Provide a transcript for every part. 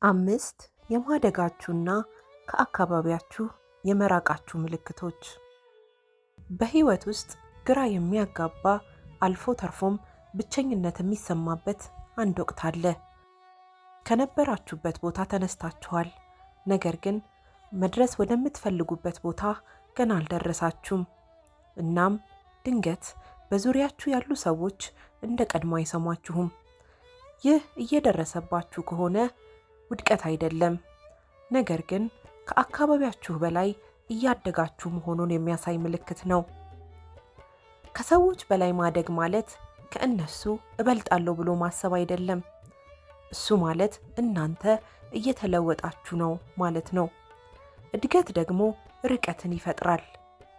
5 የማደጋችሁና ከአካባቢያችሁ የመራቃችሁ ምልክቶች። በህይወት ውስጥ ግራ የሚያጋባ አልፎ ተርፎም ብቸኝነት የሚሰማበት አንድ ወቅት አለ። ከነበራችሁበት ቦታ ተነስታችኋል፣ ነገር ግን መድረስ ወደምትፈልጉበት ቦታ ገና አልደረሳችሁም። እናም ድንገት በዙሪያችሁ ያሉ ሰዎች እንደ ቀድሞ አይሰሟችሁም። ይህ እየደረሰባችሁ ከሆነ ውድቀት አይደለም፣ ነገር ግን ከአካባቢያችሁ በላይ እያደጋችሁ መሆኑን የሚያሳይ ምልክት ነው። ከሰዎች በላይ ማደግ ማለት ከእነሱ እበልጣለሁ ብሎ ማሰብ አይደለም። እሱ ማለት እናንተ እየተለወጣችሁ ነው ማለት ነው። እድገት ደግሞ ርቀትን ይፈጥራል።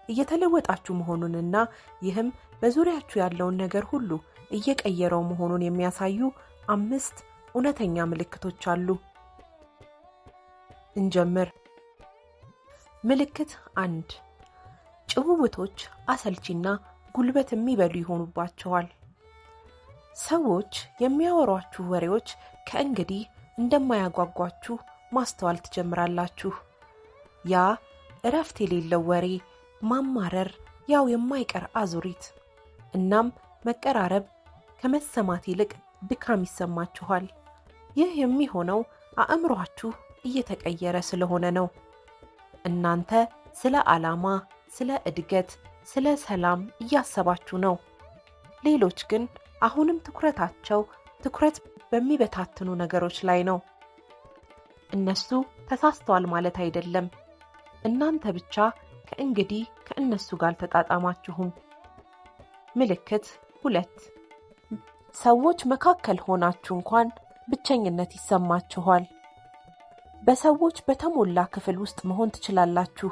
እየተለወጣችሁ መሆኑንና ይህም በዙሪያችሁ ያለውን ነገር ሁሉ እየቀየረው መሆኑን የሚያሳዩ 5 እውነተኛ ምልክቶች አሉ። እንጀምር። ምልክት 1 ጭውውቶች አሰልቺና ጉልበት የሚበሉ ይሆኑባቸዋል። ሰዎች የሚያወሯችሁ ወሬዎች ከእንግዲህ እንደማያጓጓችሁ ማስተዋል ትጀምራላችሁ። ያ እረፍት የሌለው ወሬ፣ ማማረር፣ ያው የማይቀር አዙሪት። እናም መቀራረብ ከመሰማት ይልቅ ድካም ይሰማችኋል። ይህ የሚሆነው አእምሯችሁ እየተቀየረ ስለሆነ ነው። እናንተ ስለ ዓላማ፣ ስለ እድገት፣ ስለ ሰላም እያሰባችሁ ነው። ሌሎች ግን አሁንም ትኩረት በሚበታትኑ ነገሮች ላይ ነው። እነሱ ተሳስተዋል ማለት አይደለም። እናንተ ብቻ ከእንግዲህ ከእነሱ ጋር አልተጣጣማችሁም። ምልክት 2 ሰዎች መካከል ሆናችሁ እንኳን ብቸኝነት ይሰማችኋል። በሰዎች በተሞላ ክፍል ውስጥ መሆን ትችላላችሁ፣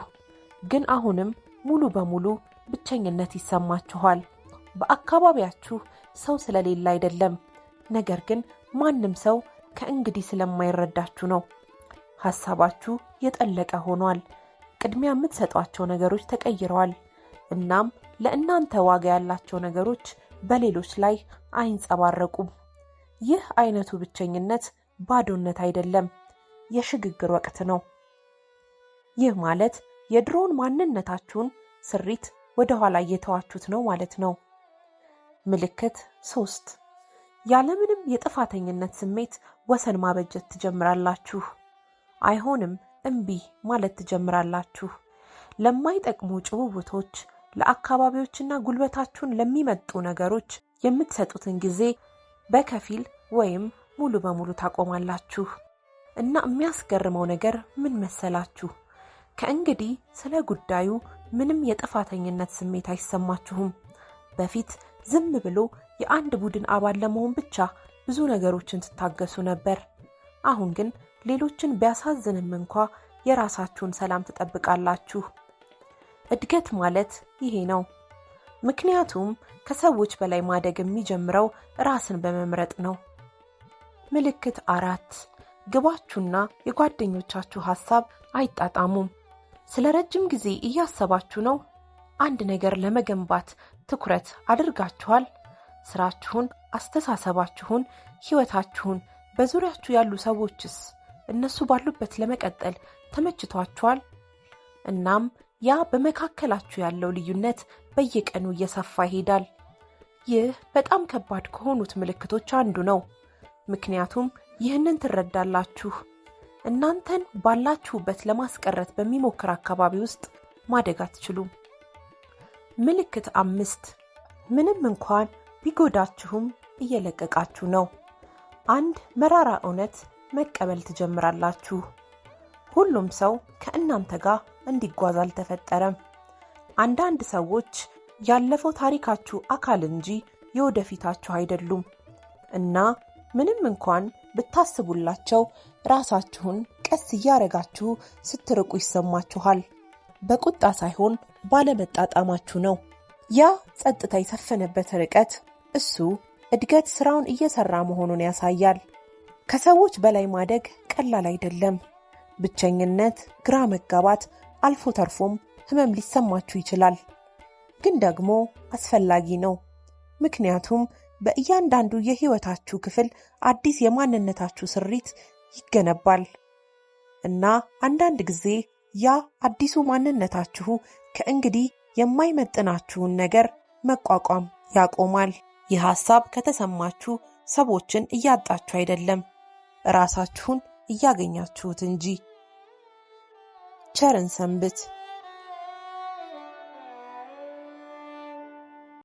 ግን አሁንም ሙሉ በሙሉ ብቸኝነት ይሰማችኋል። በአካባቢያችሁ ሰው ስለሌለ አይደለም፣ ነገር ግን ማንም ሰው ከእንግዲህ ስለማይረዳችሁ ነው። ሐሳባችሁ የጠለቀ ሆኗል። ቅድሚያ የምትሰጧቸው ነገሮች ተቀይረዋል። እናም ለእናንተ ዋጋ ያላቸው ነገሮች በሌሎች ላይ አይንጸባረቁም። ይህ አይነቱ ብቸኝነት ባዶነት አይደለም፣ የሽግግር ወቅት ነው። ይህ ማለት የድሮውን ማንነታችሁን ስሪት ወደ ኋላ እየተዋችሁት ነው ማለት ነው። ምልክት 3 ያለምንም የጥፋተኝነት ስሜት ወሰን ማበጀት ትጀምራላችሁ። አይሆንም እምቢ ማለት ትጀምራላችሁ። ለማይጠቅሙ ጭውውቶች፣ ለአካባቢዎችና ጉልበታችሁን ለሚመጡ ነገሮች የምትሰጡትን ጊዜ በከፊል ወይም ሙሉ በሙሉ ታቆማላችሁ። እና የሚያስገርመው ነገር ምን መሰላችሁ? ከእንግዲህ ስለ ጉዳዩ ምንም የጥፋተኝነት ስሜት አይሰማችሁም። በፊት ዝም ብሎ የአንድ ቡድን አባል ለመሆን ብቻ ብዙ ነገሮችን ትታገሱ ነበር። አሁን ግን ሌሎችን ቢያሳዝንም እንኳ የራሳችሁን ሰላም ትጠብቃላችሁ። እድገት ማለት ይሄ ነው። ምክንያቱም ከሰዎች በላይ ማደግ የሚጀምረው ራስን በመምረጥ ነው። ምልክት 4 ግባችሁና የጓደኞቻችሁ ሐሳብ አይጣጣሙም። ስለ ረጅም ጊዜ እያሰባችሁ ነው። አንድ ነገር ለመገንባት ትኩረት አድርጋችኋል። ስራችሁን፣ አስተሳሰባችሁን፣ ህይወታችሁን። በዙሪያችሁ ያሉ ሰዎችስ እነሱ ባሉበት ለመቀጠል ተመችቷችኋል? እናም ያ በመካከላችሁ ያለው ልዩነት በየቀኑ እየሰፋ ይሄዳል። ይህ በጣም ከባድ ከሆኑት ምልክቶች አንዱ ነው። ምክንያቱም ይህንን ትረዳላችሁ። እናንተን ባላችሁበት ለማስቀረት በሚሞክር አካባቢ ውስጥ ማደግ አትችሉም። ምልክት 5 ምንም እንኳን ቢጎዳችሁም እየለቀቃችሁ ነው። አንድ መራራ እውነት መቀበል ትጀምራላችሁ። ሁሉም ሰው ከእናንተ ጋር እንዲጓዝ አልተፈጠረም። አንዳንድ ሰዎች ያለፈው ታሪካችሁ አካል እንጂ የወደፊታችሁ አይደሉም እና ምንም እንኳን ብታስቡላቸው ራሳችሁን ቀስ እያረጋችሁ ስትርቁ ይሰማችኋል። በቁጣ ሳይሆን ባለመጣጣማችሁ ነው። ያ ጸጥታ የሰፈነበት ርቀት፣ እሱ እድገት ስራውን እየሰራ መሆኑን ያሳያል። ከሰዎች በላይ ማደግ ቀላል አይደለም። ብቸኝነት፣ ግራ መጋባት፣ አልፎ ተርፎም ህመም ሊሰማችሁ ይችላል። ግን ደግሞ አስፈላጊ ነው። ምክንያቱም በእያንዳንዱ የህይወታችሁ ክፍል አዲስ የማንነታችሁ ስሪት ይገነባል እና አንዳንድ ጊዜ ያ አዲሱ ማንነታችሁ ከእንግዲህ የማይመጥናችሁን ነገር መቋቋም ያቆማል። ይህ ሐሳብ ከተሰማችሁ ሰዎችን እያጣችሁ አይደለም፣ ራሳችሁን እያገኛችሁት እንጂ። ቸርን ሰንብት።